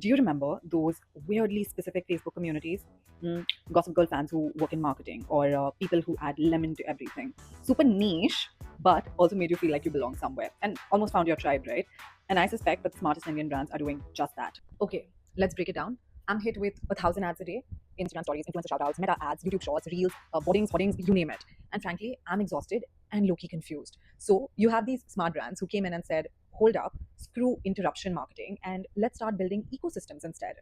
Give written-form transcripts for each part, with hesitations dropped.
Do you remember those weirdly specific Facebook communities? Gossip Girl fans who work in marketing, or people who add lemon to everything. Super niche, but also made you feel like you belong somewhere and almost found your tribe, right? And I suspect that the smartest Indian brands are doing just that. Okay, let's break it down. I'm hit with 1,000 ads a day: Instagram stories, influencer shoutouts, meta ads, YouTube shorts, reels, hoardings, you name it. And frankly, I'm exhausted and low key confused. So you have these smart brands who came in and said, hold up, screw interruption marketing, and let's start building ecosystems instead.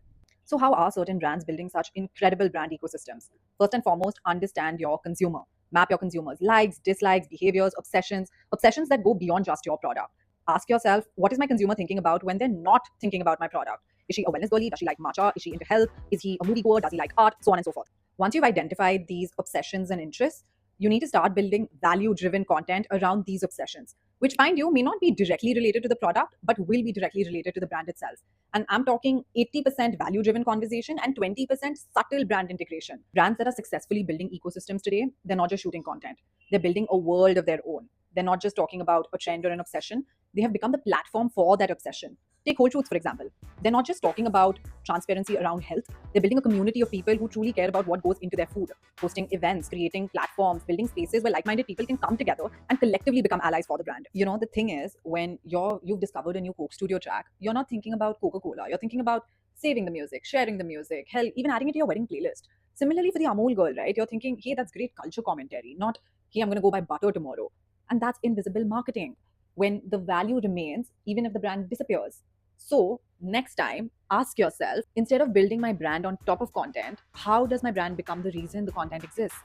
So, how are certain brands building such incredible brand ecosystems? First and foremost, understand your consumer. Map your consumers' likes, dislikes, behaviors, obsessions that go beyond just your product. Ask yourself, what is my consumer thinking about when they're not thinking about my product? Is she a wellness girly? Does she like matcha? Is she into health? Is he a movie goer? Does he like art? So on and so forth. Once you've identified these obsessions and interests, you need to start building value driven content around these obsessions, which, mind you, may not be directly related to the product, but will be directly related to the brand itself. And I'm talking 80% value driven conversation and 20% subtle brand integration. Brands that are successfully building ecosystems today, they're not just shooting content, they're building a world of their own. They're not just talking about a trend or an obsession, they have become the platform for that obsession. Take Whole Foods, for example. They're not just talking about transparency around health, they're building a community of people who truly care about what goes into their food, hosting events, creating platforms, building spaces where like-minded people can come together and collectively become allies for the brand. You know, the thing is, when you've discovered a new Coke Studio track, you're not thinking about Coca-Cola. You're thinking about saving the music, sharing the music, hell, even adding it to your wedding playlist. Similarly, for the Amul girl, right? You're thinking, hey, that's great culture commentary, not, hey, I'm going to go buy butter tomorrow. And that's invisible marketing when the value remains, even if the brand disappears. So, next time, ask yourself, instead of building my brand on top of content, how does my brand become the reason the content exists?